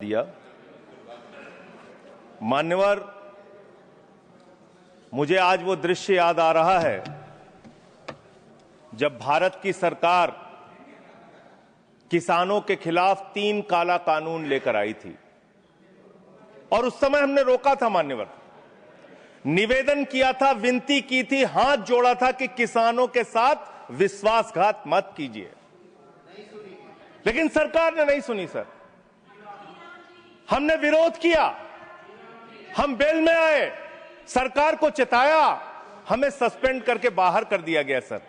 भैया। मान्यवर, मुझे आज वो दृश्य याद आ रहा है जब भारत की सरकार किसानों के खिलाफ 3 काला कानून लेकर आई थी और उस समय हमने रोका था। मान्यवर, निवेदन किया था, विनती की थी, हाथ जोड़ा था कि किसानों के साथ विश्वासघात मत कीजिए, लेकिन सरकार ने नहीं सुनी। सर, हमने विरोध किया, हम बेल में आए, सरकार को चिताया, हमें सस्पेंड करके बाहर कर दिया गया। सर,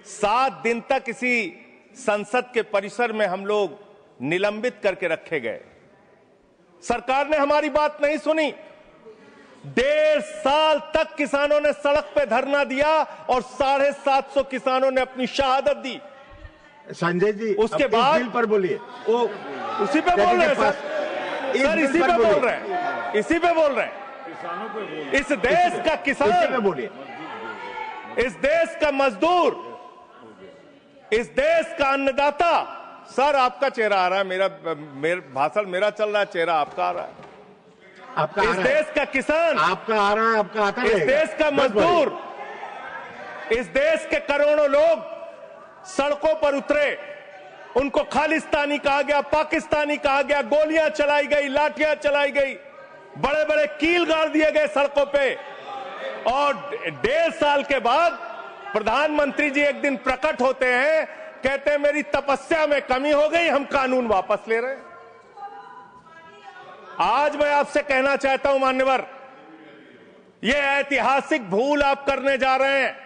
7 दिन तक इसी संसद के परिसर में हम लोग निलंबित करके रखे गए। सरकार ने हमारी बात नहीं सुनी। 1.5 साल तक किसानों ने सड़क पे धरना दिया और 750 किसानों ने अपनी शहादत दी। संजय जी, उसके बाद बिल पर बोलिए। वो उसी पे बोल रहे हैं सर, इसी पे बोल रहे हैं, इसी पे बोल रहे हैं। इस देश का किसान, बोलिए, इस देश का मजदूर, इस देश का अन्नदाता। सर, आपका चेहरा आ रहा है, मेरा भाषण मेरा चल रहा है, चेहरा आपका आ रहा है। आपका इस देश का किसान, आपका आ रहा है, आपका आता है। इस देश का मजदूर, इस देश के करोड़ों लोग सड़कों पर उतरे, उनको खालिस्तानी कहा गया, पाकिस्तानी कहा गया, गोलियां चलाई गई, लाठियां चलाई गई, बड़े बड़े कील गाड़ दिए गए सड़कों पे। और 1.5 साल के बाद प्रधानमंत्री जी एक दिन प्रकट होते हैं, कहते हैं मेरी तपस्या में कमी हो गई, हम कानून वापस ले रहे हैं। आज मैं आपसे कहना चाहता हूं मान्यवर, यह ऐतिहासिक भूल आप करने जा रहे हैं,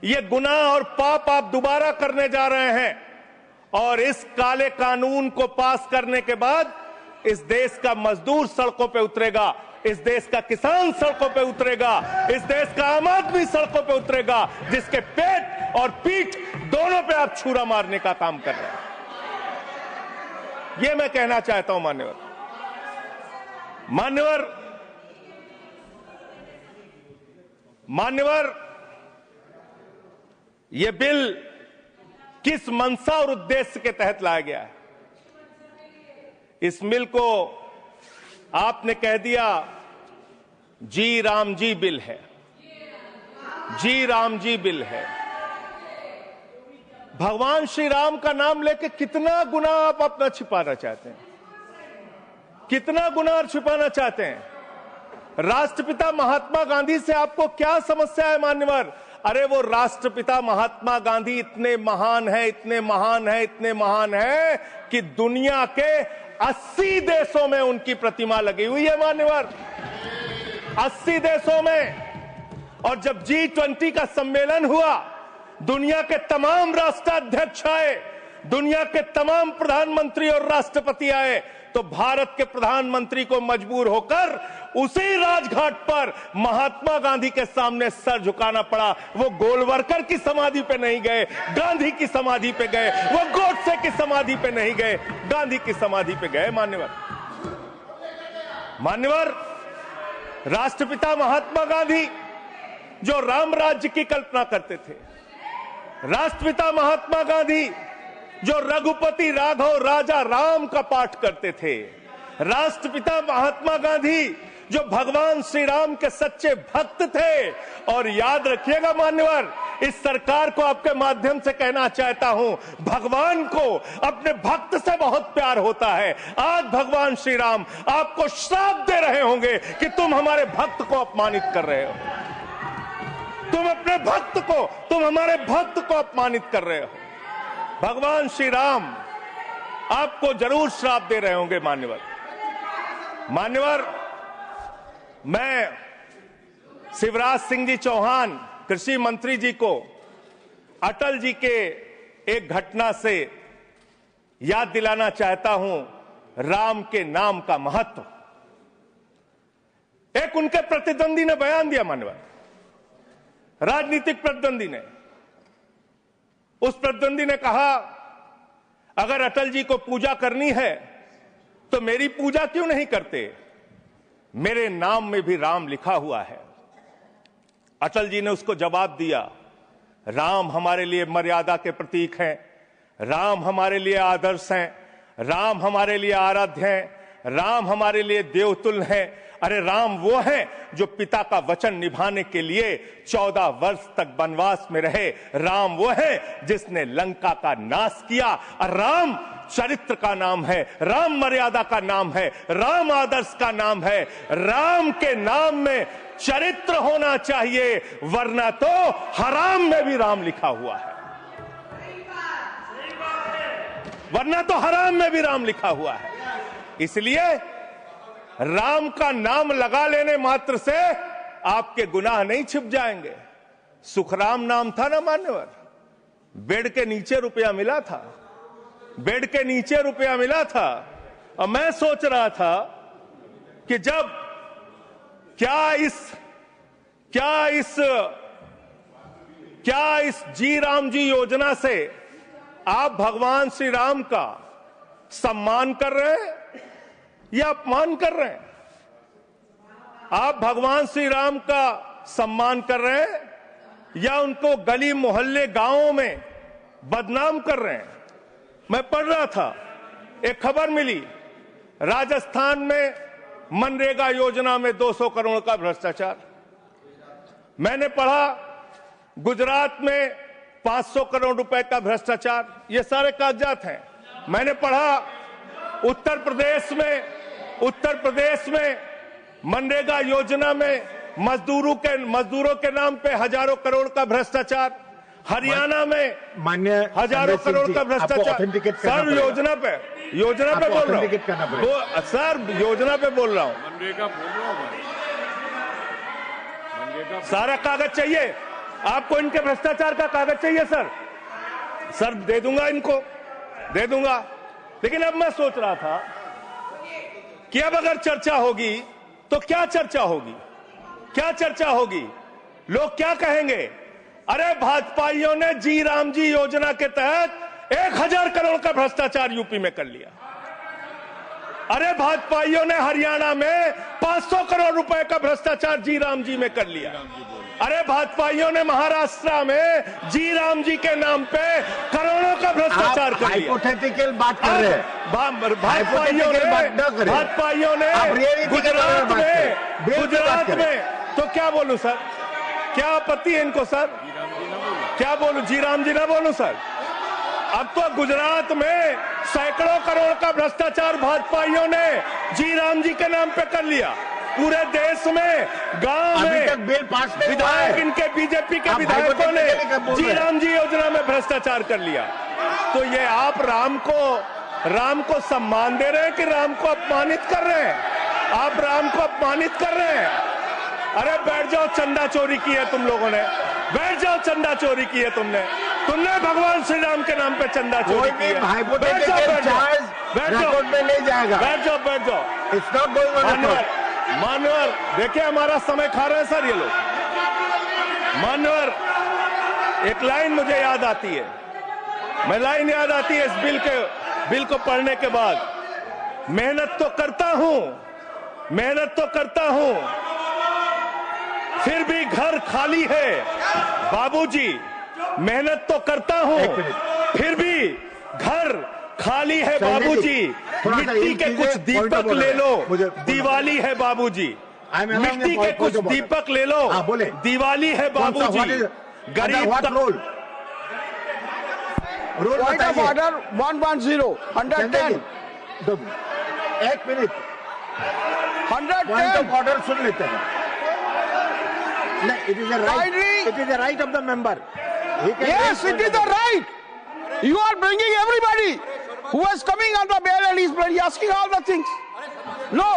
यह गुनाह और पाप आप दोबारा करने जा रहे हैं। और इस काले कानून को पास करने के बाद इस देश का मजदूर सड़कों पे उतरेगा, इस देश का किसान सड़कों पे उतरेगा, इस देश का आम आदमी सड़कों पे उतरेगा, जिसके पेट और पीठ दोनों पे आप छुरा मारने का काम कर रहे हैं। यह मैं कहना चाहता हूं मान्यवर। मान्यवर, यह बिल किस मंशा और उद्देश्य के तहत लाया गया है? इस बिल को आपने कह दिया जी राम जी बिल है, जी राम जी बिल है। भगवान श्री राम का नाम लेके कितना गुनाह आप अपना छिपाना चाहते हैं, कितना गुनाह छिपाना चाहते हैं? राष्ट्रपिता महात्मा गांधी से आपको क्या समस्या है मान्यवर? अरे वो राष्ट्रपिता महात्मा गांधी इतने महान है, इतने महान है, इतने महान है कि दुनिया के 80 देशों में उनकी प्रतिमा लगी हुई है मान्यवर, 80 देशों में। और जब G20 का सम्मेलन हुआ, दुनिया के तमाम राष्ट्राध्यक्ष आए, दुनिया के तमाम प्रधानमंत्री और राष्ट्रपति आए, तो भारत के प्रधानमंत्री को मजबूर होकर उसी राजघाट पर महात्मा गांधी के सामने सर झुकाना पड़ा। वो गोलवरकर की समाधि पे नहीं गए, गांधी की समाधि पे गए। वो गोडसे की समाधि पे नहीं गए, गांधी की समाधि पे गए। मान्यवर, राष्ट्रपिता महात्मा गांधी जो राम राज्य की कल्पना करते थे, राष्ट्रपिता महात्मा गांधी जो रघुपति राघव राजा राम का पाठ करते थे, राष्ट्रपिता महात्मा गांधी जो भगवान श्री राम के सच्चे भक्त थे। और याद रखिएगा मान्यवर, इस सरकार को आपके माध्यम से कहना चाहता हूं, भगवान को अपने भक्त से बहुत प्यार होता है। आज भगवान श्री राम आपको श्राप दे रहे होंगे कि तुम हमारे भक्त को अपमानित कर रहे हो, तुम अपने भक्त को, तुम हमारे भक्त को अपमानित कर रहे हो। भगवान श्री राम आपको जरूर श्राप दे रहे होंगे मान्यवर, मैं शिवराज सिंह जी चौहान कृषि मंत्री जी को अटल जी के एक घटना से याद दिलाना चाहता हूं, राम के नाम का महत्व। एक उनके प्रतिद्वंदी ने बयान दिया मान्यवर, राजनीतिक प्रतिद्वंदी ने, उस प्रतिद्वंदी ने कहा अगर अटल जी को पूजा करनी है तो मेरी पूजा क्यों नहीं करते, मेरे नाम में भी राम लिखा हुआ है। अटल जी ने उसको जवाब दिया, राम हमारे लिए मर्यादा के प्रतीक हैं, राम हमारे लिए आदर्श हैं, राम हमारे लिए आराध्य हैं, राम हमारे लिए देवतुल्य हैं। अरे राम वो हैं जो पिता का वचन निभाने के लिए 14 वर्ष तक वनवास में रहे। राम वो है जिसने लंका का नाश किया। और राम चरित्र का नाम है, राम मर्यादा का नाम है, राम आदर्श का नाम है। राम के नाम में चरित्र होना चाहिए, वरना तो हराम में भी राम लिखा हुआ है, वरना तो हराम में भी राम लिखा हुआ है। इसलिए राम का नाम लगा लेने मात्र से आपके गुनाह नहीं छिप जाएंगे। सुखराम नाम था ना मान्यवर, बेड के नीचे रुपया मिला था, बेड के नीचे रुपया मिला था। और मैं सोच रहा था कि जब क्या इस जी राम जी योजना से आप भगवान श्री राम का सम्मान कर रहे हैं या अपमान कर रहे हैं? आप भगवान श्री राम का सम्मान कर रहे हैं या उनको गली मोहल्ले गांवों में बदनाम कर रहे हैं? मैं पढ़ रहा था, एक खबर मिली, राजस्थान में मनरेगा योजना में 200 करोड़ का भ्रष्टाचार। मैंने पढ़ा गुजरात में 500 करोड़ रुपए का भ्रष्टाचार। ये सारे कागजात हैं। मैंने पढ़ा उत्तर प्रदेश में मनरेगा योजना में मजदूरों के नाम पे हजारों करोड़ का भ्रष्टाचार। हरियाणा में मान्य हजारों करोड़ का भ्रष्टाचार। सर योजना पे बोल रहा हूँ, सर योजना पे बोल रहा हूँ। सारा कागज चाहिए आपको, इनके भ्रष्टाचार का कागज चाहिए सर दे दूंगा, इनको दे दूंगा। लेकिन अब मैं सोच रहा था कि अब अगर चर्चा होगी तो क्या चर्चा होगी? लोग क्या कहेंगे? अरे भाजपाइयों ने जी राम जी योजना के तहत 1000 करोड़ का भ्रष्टाचार यूपी में कर लिया। अरे भाजपाइयों ने हरियाणा में 500 करोड़ रुपए का भ्रष्टाचार जी राम जी में कर लिया। अरे भाजपाइयों ने महाराष्ट्र में जी राम जी के नाम पे करोड़ों का भ्रष्टाचार कर लिया। हाइपोथेटिकल बात कर रहे हैं। भाजपाइयों ने गुजरात में तो क्या बोलूं सर? क्या आपत्ति है इनको सर? क्या बोलूं? जी राम जी ना बोलूं सर? अब तो गुजरात में सैकड़ों करोड़ का भ्रष्टाचार भाजपाइयों ने जी राम जी के नाम पे कर लिया। पूरे देश में गांव में बिल पास विधायक इनके बीजेपी के विधायकों ने जी राम जी योजना में भ्रष्टाचार कर लिया। तो ये आप राम को सम्मान दे रहे हैं कि राम को अपमानित कर रहे हैं? आप राम को अपमानित कर रहे हैं। अरे बैठ जाओ, चंदा चोरी की है तुम लोगों ने, बैठ जाओ, चंदा चोरी की है तुमने भगवान श्री राम के नाम पे चंदा चोरी की है। बैठ जाओ, इट्स नॉट गोइंग ऑन। मानवर देखिए हमारा समय खा रहे हैं सर ये लोग। मानवर एक लाइन मुझे याद आती है, इस बिल को पढ़ने के बाद, मेहनत तो करता हूं फिर भी घर खाली है बाबूजी। मेहनत तो करता हूं फिर भी घर खाली है बाबूजी। मिट्टी के कुछ दीपक ले लो, दिवाली है बाबूजी। मिट्टी के कुछ दीपक ले लो, दिवाली है बाबूजी। गरीब का रोल पॉइंट ऑफ ऑर्डर 110 110। एक मिनट, 110 ऑर्डर सुन लेते हैं। It is the right of the member. Yes, it is the right. You are bringing everybody who is coming on the bail and he's asking all the things. No.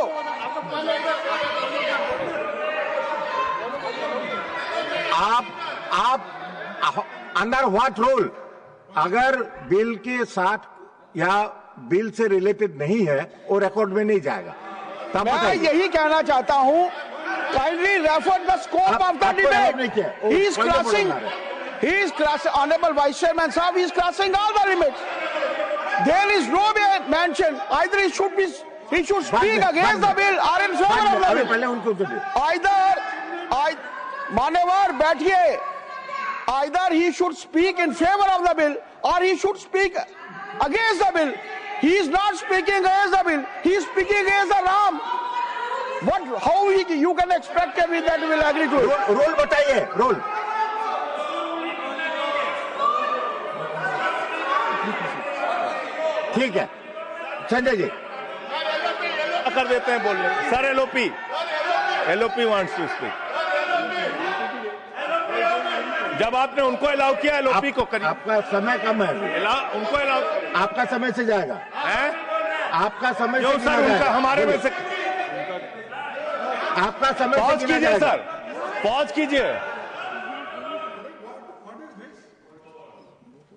आप under what rule? अगर bill के साथ या bill से related नहीं है और record में नहीं जाएगा, मैं यही कहना चाहता हूं, kindly refer the scope of the debate. He is crossing, Honorable Vice Chairman Sahab, he is crossing all the limits. There is no mention, either he should speak against the bill or in favor of the bill. मान्यवर बैठिए, either he should speak in favor of the bill or he should speak against the bill. He is not speaking against the bill. He is speaking against the Ram. What? How you can expect that we will agree to it? Role बताइए, role. ठीक है, संजय जी कर देते हैं बोलने। Sir LOP wants to speak. जब आपने उनको अलाउ किया एलओपी को करिए। आपका समय कम है, उनको अलाउ, आपका समय से जाएगा है आपका समय जो से सर उनका हमारे में से आपका समय पॉज से गिना कीजिए। जाएगा। सर पॉज कीजिए।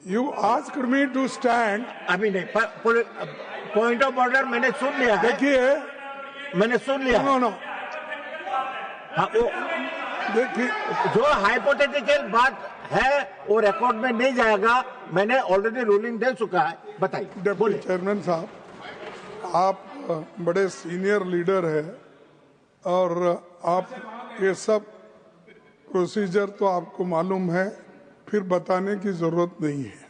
You asked me to stand. अभी नहीं, पॉइंट ऑफ ऑर्डर मैंने सुन लिया है। देखिए, मैंने सुन लिया। नो हाँ, वो देखिए, जो हाइपोथेटिकल बात है वो रिकॉर्ड में नहीं जाएगा। मैंने ऑलरेडी रूलिंग दे चुका है। बताइए। डिप्टी चेयरमैन साहब, आप बड़े सीनियर लीडर है और आप ये सब प्रोसीजर तो आपको मालूम है, फिर बताने की जरूरत नहीं है।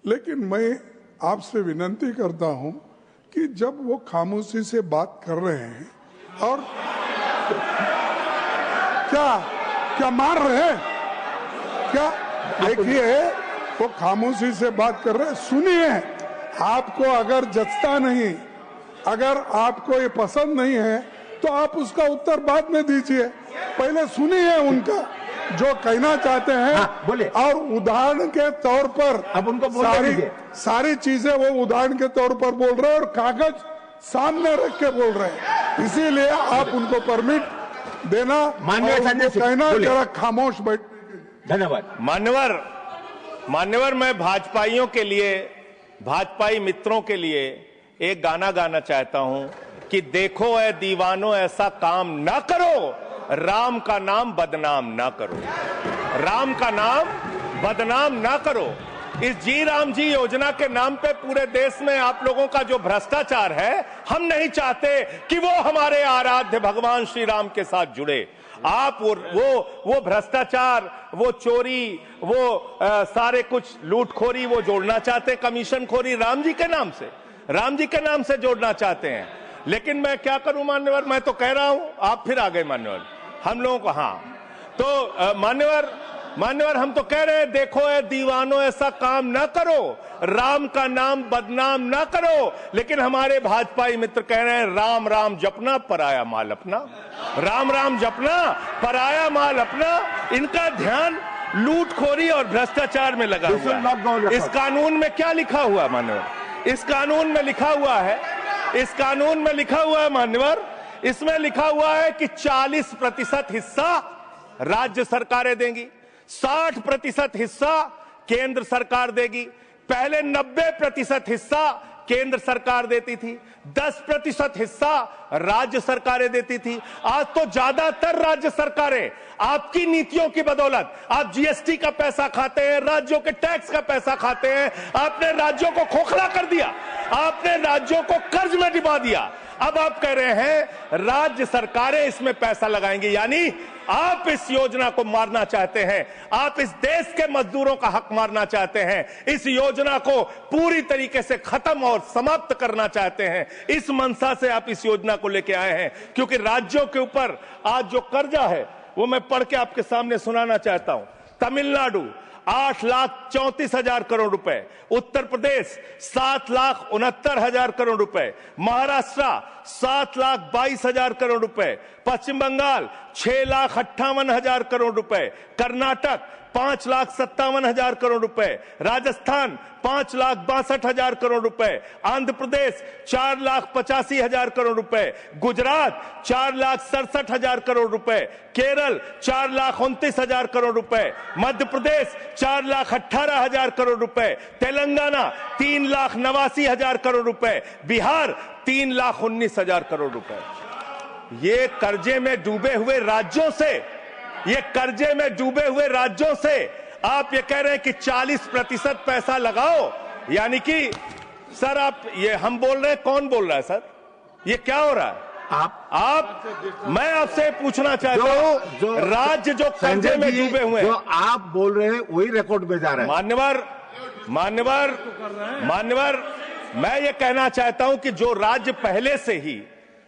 लेकिन मैं आपसे विनती करता हूं कि जब वो खामोशी से बात कर रहे हैं और क्या मार रहे हैं क्या? देखिए, वो खामोशी से बात कर रहे हैं, सुनिए। आपको अगर जचता नहीं, अगर आपको ये पसंद नहीं है तो आप उसका उत्तर बाद में दीजिए। पहले सुनिए उनका जो कहना चाहते हैं। हाँ, बोले। और उदाहरण के तौर पर अब उनको बोलने दीजिए। सारी चीजें वो उदाहरण के तौर पर बोल रहे हैं और कागज सामने रख के बोल रहे हैं। इसीलिए आप उनको परमिट देना, माननीय संजय सिंह, कहना बोलिए। जरा खामोश बैठ। धन्यवाद। मान्यवर मैं भाजपाइयों के लिए, भाजपाई मित्रों के लिए एक गाना गाना चाहता हूं कि देखो ऐ दीवानो ऐसा काम ना करो, राम का नाम बदनाम ना करो, राम का नाम बदनाम ना करो। इस जी राम जी योजना के नाम पे पूरे देश में आप लोगों का जो भ्रष्टाचार है, हम नहीं चाहते कि वो हमारे आराध्य भगवान श्री राम के साथ जुड़े। आप वो भ्रष्टाचार, वो चोरी, वो सारे कुछ लूटखोरी वो जोड़ना चाहते, कमीशन खोरी राम जी के नाम से, राम जी के नाम से जोड़ना चाहते हैं। लेकिन मैं क्या करूं मान्यवर, मैं तो कह रहा हूं, आप फिर आ गए मान्यवर, हम लोगों को। हाँ तो मान्यवर हम तो कह रहे हैं देखो ऐ दीवानो ऐसा काम ना करो, राम का नाम बदनाम ना करो। लेकिन हमारे भाजपाई मित्र कह रहे हैं राम राम जपना पराया माल अपना, राम राम जपना पराया माल अपना। इनका ध्यान लूटखोरी और भ्रष्टाचार में लगा हुआ है। इस कानून में क्या लिखा हुआ है मान्यवर? इस कानून में लिखा हुआ है, इस कानून में लिखा हुआ है मान्यवर, इसमें लिखा हुआ है कि 40% हिस्सा राज्य सरकारें देंगी, 60% हिस्सा केंद्र सरकार देगी। पहले 90% हिस्सा केंद्र सरकार देती थी, 10% हिस्सा राज्य सरकारें देती थी। आज तो ज्यादातर राज्य सरकारें आपकी नीतियों की बदौलत, आप जीएसटी का पैसा खाते हैं, राज्यों के टैक्स का पैसा खाते हैं, आपने राज्यों को खोखला कर दिया, आपने राज्यों को कर्ज में डुबा दिया। अब आप कह रहे हैं राज्य सरकारें इसमें पैसा लगाएंगी, यानी आप इस योजना को मारना चाहते हैं, आप इस देश के मजदूरों का हक मारना चाहते हैं, इस योजना को पूरी तरीके से खत्म और समाप्त करना चाहते हैं। इस मंशा से आप इस योजना को लेके आए हैं, क्योंकि राज्यों के ऊपर आज जो कर्जा है वो मैं पढ़ के आपके सामने सुनाना चाहता हूं। तमिलनाडु 8,34,000 करोड़ रुपए, उत्तर प्रदेश 7,69,000 करोड़ रुपए, महाराष्ट्र 7,22,000 करोड़ रुपए, पश्चिम बंगाल 6,58,000 करोड़ रुपए, कर्नाटक 5,57,000 करोड़ रुपए, राजस्थान 5,62,000 करोड़ रुपए, आंध्र प्रदेश 4,85,000 करोड़ रुपए, गुजरात 4,67,000 करोड़ रुपए, केरल 4,29,000 करोड़ रुपए, मध्य प्रदेश 4,18,000 करोड़ रुपए, तेलंगाना 3,89,000 करोड़ रुपए, बिहार 3,19,000 करोड़ रुपए। ये कर्जे में डूबे हुए राज्यों से, ये कर्जे में डूबे हुए राज्यों से आप ये कह रहे हैं कि 40% पैसा लगाओ, यानी कि सर आप ये हम बोल रहे हैं, कौन बोल रहा है सर? ये क्या हो रहा है? आप मैं आपसे पूछना चाहता हूं, राज्य जो कर्जे में डूबे हुए हैं, जो आप बोल रहे हैं वही रिकॉर्ड में जा रहा है। मान्यवर मैं ये कहना चाहता हूं कि जो राज्य पहले से ही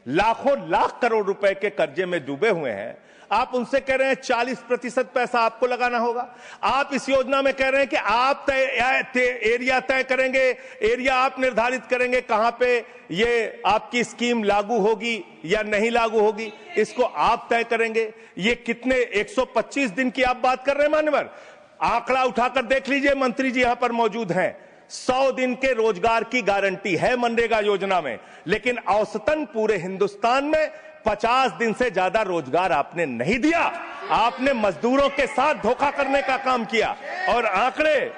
लाखों लाख करोड़ रुपए के कर्जे में डूबे हुए हैं, आप उनसे कह रहे हैं 40% पैसा आपको लगाना होगा। आप इस योजना में कह रहे हैं कि आप एरिया तय करेंगे, एरिया आप निर्धारित करेंगे कहां पे ये आपकी स्कीम लागू होगी या नहीं लागू होगी, इसको आप तय करेंगे। ये कितने 125 दिन की आप बात कर रहे हैं मान्यवर? आंकड़ा उठाकर देख लीजिए, मंत्री जी यहां पर मौजूद हैं। 100 दिन के रोजगार की गारंटी है मनरेगा योजना में, लेकिन औसतन पूरे हिंदुस्तान में 50 दिन से ज्यादा रोजगार आपने नहीं दिया। आपने मजदूरों के साथ धोखा करने का काम किया। और आंकड़े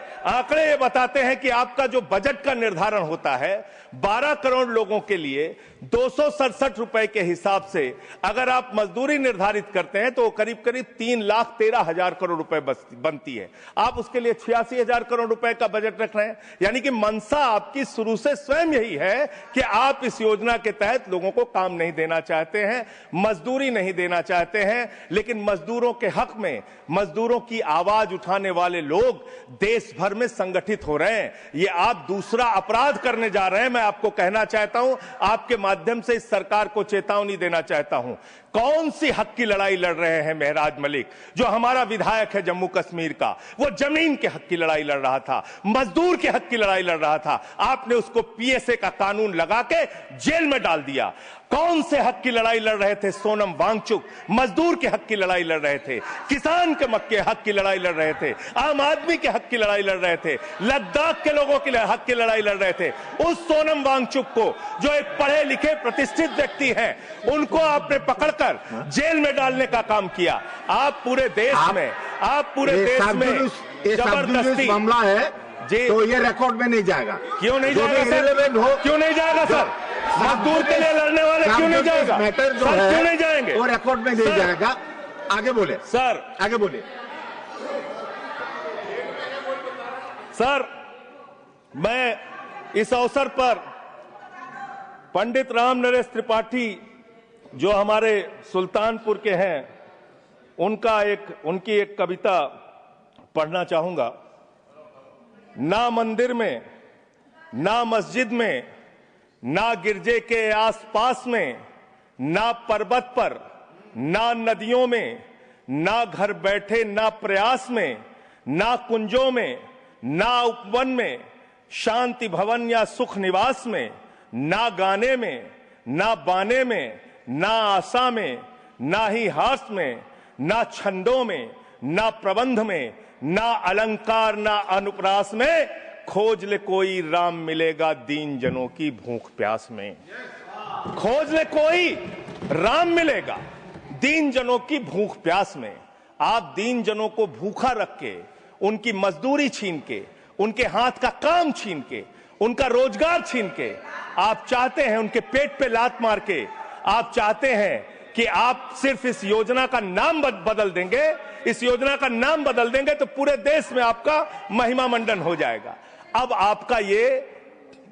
ये बताते हैं कि आपका जो बजट का निर्धारण होता है 12 करोड़ लोगों के लिए 267 रुपए के हिसाब से अगर आप मजदूरी निर्धारित करते हैं तो करीब करीब 3,13,000 करोड़ रुपए बनती है। आप उसके लिए 86,000 करोड़ रुपए का बजट रख रहे हैं। यानी कि मंशा आपकी शुरू से स्वयं यही है कि आप इस योजना के तहत लोगों को काम नहीं देना चाहते हैं, मजदूरी नहीं देना चाहते हैं। लेकिन मजदूरों के हक में, मजदूरों की आवाज उठाने वाले लोग देश भर में संगठित हो रहे हैं। ये आप दूसरा अपराध करने जा रहे हैं। मैं आपको कहना चाहता हूं, आपके माध्यम से इस सरकार को चेतावनी देना चाहता हूं। कौन सी हक की लड़ाई लड़ रहे हैं महराज मलिक, जो हमारा विधायक है जम्मू कश्मीर का? वो जमीन के हक की लड़ाई लड़ रहा था, मजदूर के हक की लड़ाई लड़ रहा था। आपने उसको पीएसए का कानून लगा के जेल में डाल दिया। कौन से हक की लड़ाई लड़ रहे थे सोनम वांगचुक? मजदूर के हक की लड़ाई लड़ रहे थे, किसान के मक्के हक की लड़ाई लड़ रहे थे, आम आदमी के हक की लड़ाई लड़ रहे थे, लद्दाख के लोगों के हक की लड़ाई लड़ रहे थे। उस सोनम वांगचुक को, जो एक पढ़े लिखे प्रतिष्ठित व्यक्ति हैं, उनको आपने पकड़कर जेल में डालने का काम किया। आप पूरे देश में जबरदस्ती मामला है जी, तो ये रिकॉर्ड में नहीं जाएगा। क्यों नहीं जाएगा सर? क्यों नहीं जाएगा सर? मजदूर के लिए लड़ने वाले क्यों नहीं जाएगा? मैटर जो सर है क्यों नहीं जाएंगे? वो रिकॉर्ड में नहीं जाएगा। आगे बोले सर, आगे बोले सर। मैं इस अवसर पर पंडित राम नरेश त्रिपाठी, जो हमारे सुल्तानपुर के हैं, उनकी एक कविता पढ़ना चाहूंगा। ना मंदिर में, ना मस्जिद में, ना गिरजे के आसपास में, ना पर्वत पर, ना नदियों में, ना घर बैठे, ना प्रयास में, ना कुंजों में, ना उपवन में, शांति भवन या सुख निवास में, ना गाने में, ना बाने में, ना आशा में, ना ही हास में, ना छंदों में, ना प्रबंध में, ना अलंकार, ना अनुप्रास में, खोज ले कोई राम मिलेगा दीन जनों की भूख प्यास में। खोज ले कोई राम मिलेगा दीन जनों की भूख प्यास में। आप दीन जनों को भूखा रख के, उनकी मजदूरी छीन के, उनके हाथ का काम छीन के, उनका रोजगार छीन के, आप चाहते हैं उनके पेट पे लात मार के, आप चाहते हैं कि आप सिर्फ इस योजना का नाम बदल देंगे, इस योजना का नाम बदल देंगे तो पूरे देश में आपका महिमा मंडन हो जाएगा। अब आपका ये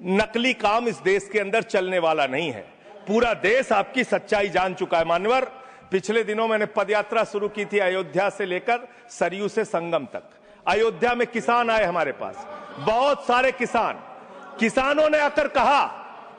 नकली काम इस देश के अंदर चलने वाला नहीं है। पूरा देश आपकी सच्चाई जान चुका है मान्यवर। पिछले दिनों मैंने पदयात्रा शुरू की थी अयोध्या से लेकर सरयू से संगम तक। अयोध्या में किसान आए हमारे पास, बहुत सारे किसानों ने आकर कहा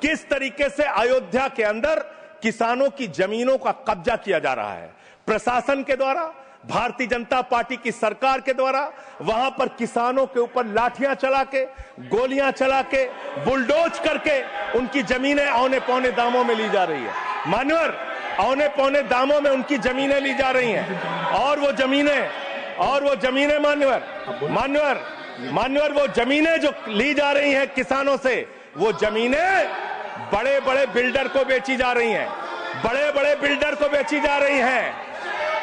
किस तरीके से अयोध्या के अंदर किसानों की जमीनों का कब्जा किया जा रहा है प्रशासन के द्वारा, भारतीय जनता पार्टी की सरकार के द्वारा। वहां पर किसानों के ऊपर लाठियां चला के, गोलियां चला के, बुलडोज करके उनकी जमीनें औने पौने दामों में ली जा रही है मान्यवर। औने पौने दामों में उनकी जमीनें ली जा रही हैं। और वो जमीनें मान्यवर वो जमीनें जो ली जा रही हैं किसानों से, वो जमीनें बड़े बड़े बिल्डर को बेची जा रही हैं,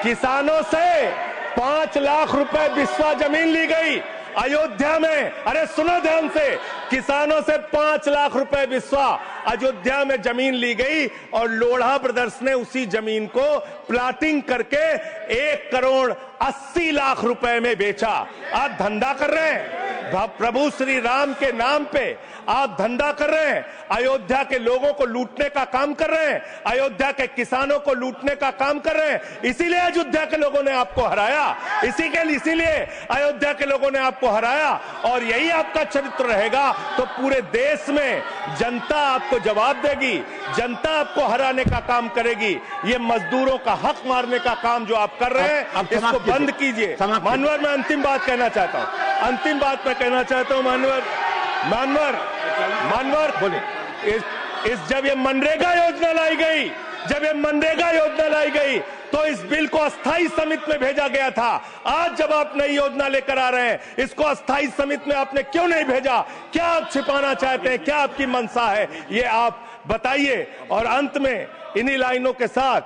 किसानों से 5 लाख रुपए बिस्वा जमीन ली गई अयोध्या में। अरे सुनो ध्यान से, किसानों से 5 लाख रुपए बिस्वा अयोध्या में जमीन ली गई और लोढ़ा ब्रदर्स ने उसी जमीन को प्लाटिंग करके 1 करोड़ 80 लाख रुपए में बेचा। आप धंधा कर रहे हैं, प्रभु श्री राम के नाम पे आप धंधा कर रहे हैं, अयोध्या के लोगों को लूटने का काम कर रहे हैं, अयोध्या के किसानों को लूटने का काम कर रहे हैं। इसीलिए अयोध्या के लोगों ने आपको हराया, इसीलिए अयोध्या के लोगों ने आपको हराया। और यही आपका चरित्र रहेगा तो पूरे देश में जनता आपको जवाब देगी, जनता आपको हराने का काम करेगी। ये मजदूरों का हक मारने का काम जो आप कर रहे हैं, इसको बंद कीजिए। मानवर, मैं अंतिम बात कहना चाहता हूं, मानवर बोले, जब ये मनरेगा योजना लाई गई, तो इस बिल को अस्थायी समिति में भेजा गया था। आज जब आप नई योजना लेकर आ रहे हैं, इसको अस्थायी समिति में आपने क्यों नहीं भेजा? क्या आप छिपाना चाहते हैं? क्या आपकी मंशा है? ये आप बताइए। और अंत में इन्हीं लाइनों के साथ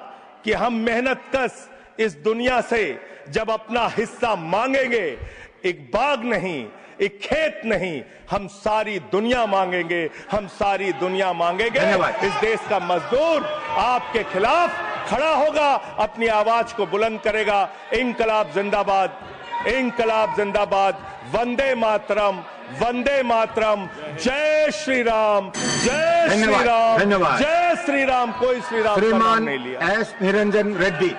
कि हम मेहनतकश इस दुनिया से जब अपना हिस्सा मांगेंगे, एक बाग नहीं, एक खेत नहीं, हम सारी दुनिया मांगेंगे, इस देश का मजदूर आपके खिलाफ खड़ा होगा, अपनी आवाज को बुलंद करेगा। इंकलाब जिंदाबाद, वंदे मातरम, जय श्री राम, धन्यवाद। जय श्री राम। कोई श्री राम का नाम नहीं लिया। श्रीमान एस निरंजन रेड्डी।